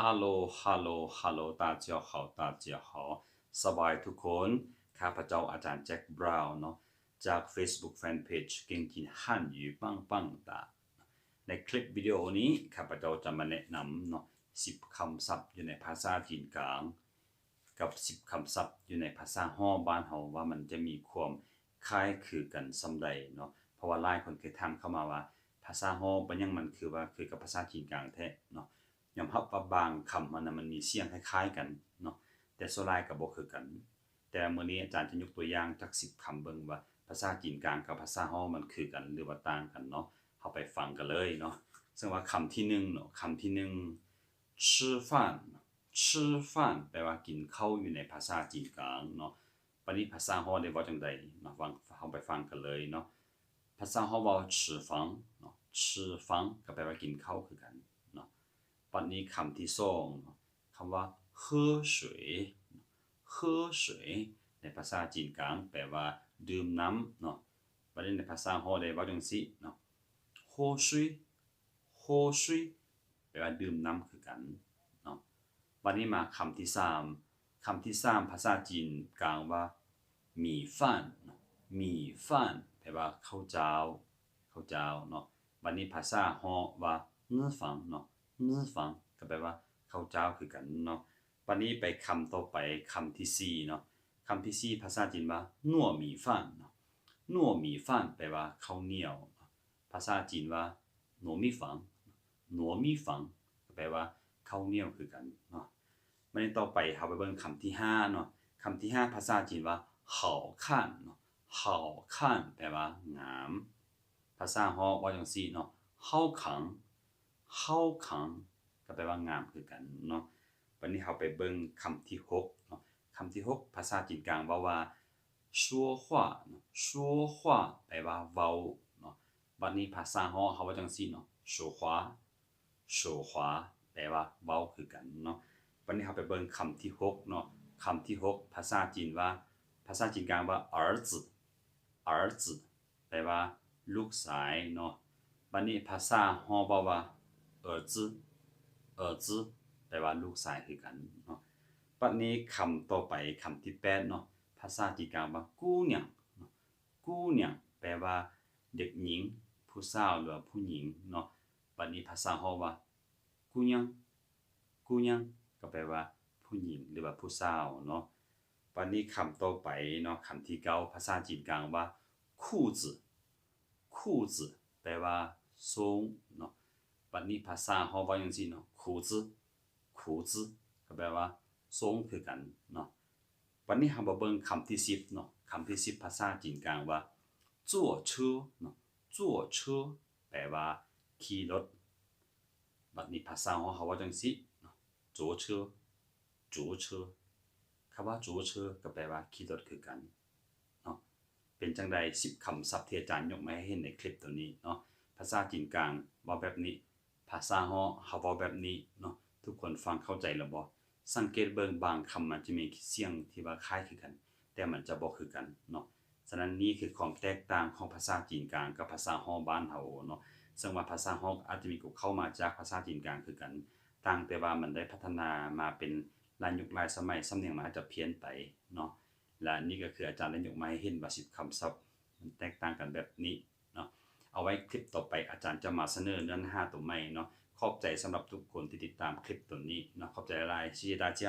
ฮัลโหลฮัลโหลฮัลโหล大家好大家好สบายทุกคนข้าพเจ้าอาจารย์แจ็คบราวน์เนาะจาก Facebook Fanpage เก่งกินฮั่นอยู่ปังปังตาในคลิปวิดีโอนี้ข้าพเจ้าจะมาแนะนำเนาะ10 คำศัพท์อยู่ในภาษาจีนกลางกับ10 คำศัพท์อยู่ในภาษาฮ้อบ้านเฮาว่ามันจะมีความคล้ายคือกันส่ำใดเนาะเพราะว่าหลายคนเคยถามเข้ามาว่าภาษาฮ้อเป็นหยังมันคือว่าคือกับภาษาจีนกลางแท้เนาะยอมรับว่าบางคำมันมีเสียงคล้ายๆกันเนาะแต่ส่วนหลายก็บ่คือกันแต่มื้อนี้อาจารย์จะยกตัวอย่างจาก10 คำเบิ่งว่าภาษาจีนกลางกับภาษาฮ้อมันคือกันหรือว่าต่างกันเนาะเฮาไปฟังกันเลยเนาะซึ่งว่าคำที่1เนาะคำที่1吃饭吃饭แปลว่ากินข้าวอยู่ในภาษาจีนกลางเนาะบัดนี้ภาษาฮ้อได้เว้าจังได๋เนาะฟังเฮาไปฟังกันเลยเนาะภาษาฮ้อเว้า吃饭เนาะ吃饭ก็แปลว่ากินข้าวคือกันเนาะบัดนี้คำที่2คำว่า喝水喝水ในภาษาจีนกลางแปลว่าดื่มน้ำเนาะบัดนี้ในภาษาฮ้อได้เว้าจังซี่เนาะ喝水喝水แปลว่าดื่มน้ำคือกันเนาะบัดนี้มาคำที่3คำที่3ภาษาจีนกลางว่าหมี่ฟ่านหมี่ฟ่านแปลว่าข้าวเจ้าข้าวเจ้าเนาะบัดนี้ภาษาฮ้อว่านื้อฝังเนาะนื้อฝังก็แปลว่าข้าวเจ้าคือกันเนาะบัดนี้ไปคำต่อไปคำที่4เนาะคำที่4ภาษาจีนว่านัวหมี่ฟ่านเนาะนัวหมี่ฟ่านแปลว่าข้าวเหนียวภาษาจีนว่าหนัวหมี่ฝังหนัวหมี่ฝังก็แปลว่าข้าวเหนียวคือกันเนาะบัดนี้ต่อไปเฮาไปเบิ่งคำที่5เนาะคำที่5ภาษาจีนว่า好看เนาะ好看แปลว่างามภาษาฮ้อว่าจังซี่เนาะ好看好看ก็แปลว่างามคือกันเนาะวันนี้เฮาไปเบิ่งคำที่6เนาะคำที่6ภาษาจีนกลางว่า说话เนาะ说话แปลว่าเว้าเนาะบัดนี้ภาษาฮ้อเฮาว่าจังซี่เนาะ说话说话แปลว่าเว้าคือกันเนาะวันนี้เฮาไปเบิ่งคำที่6เนาะคำที่6ภาษาจีนว่าภาษาจีนกลางว่า儿子儿子แปลว่าลูกชายเนาะบัดนี้ภาษาฮ้อว่า儿子儿子แปลว่าลูกชายคือกันเนาะบัดนี้คำต่อไปคำที่8เนาะภาษาจีนกลางว่ากู้เหนียงกู้เหนียงแปลว่าเด็กหญิงผู้สาวหรือว่าผู้หญิงเนาะบัดนี้ภาษาฮ้อว่ากู้เหนียงกู้เหนียงก็แปลว่าผู้หญิงหรือว่าผู้สาวเนาะบัดนี้คำต่อไปเนาะคำที่9ภาษาจีนกลางว่าคู่子คู่子แปลว่าทรงเนาะบัดนี้ภาษาฮ้อว่าจังซี่เนาะคู่子คู่子ก็แปลว่าทรงคือกันเนาะบัดนี้เฮามาเบิ่งคำที่10เนาะคำที่10ภาษาจีนกลางว่า坐车เนาะ坐车แปลว่าขี่รถบัดนี้ภาษาฮ้อเฮาว่าจังซี่เนาะ坐车坐车คำว่า坐车ก็แปลว่าขี่รถคือกันเนาะเป็นจังได๋10 คำศัพท์ที่อาจารย์ยกมาให้เห็นในคลิปตัวนี้เนาะภาษาจีนกลางเว้าแบบนี้ภาษาฮ้อเฮาเว้าแบบนี้เนาะทุกคนฟังเข้าใจแล้วบ่สังเกตเบิ่งบางคำมันจะมีเสียงที่ว่าคล้ายคือกันแต่มันจะบ่คือกันเนาะฉะนั้นนี่คือความแตกต่างของภาษาจีนกลางกับภาษาฮ้อบ้านเฮาเนาะซึ่งว่าภาษาฮ้ออาจจะมีเข้ามาจากภาษาจีนกลางคือกันต่างแต่ว่ามันได้พัฒนามาเป็นหลายยุคหลายสมัยสำเนียงมันอาจจะเพี้ยนไปเนาะและนี่ก็คืออาจารย์ได้ยกมาให้เห็นว่า10 คำศัพท์มันแตกต่างกันแบบนี้เนาะเอาไว้คลิปต่อไปอาจารย์จะมาเสนอเนื้อหาตัวใหม่เนาะขอบใจสำหรับทุกคนที่ติดตามคลิปตัวนี้เนาะขอบใจหลายๆ谢谢大家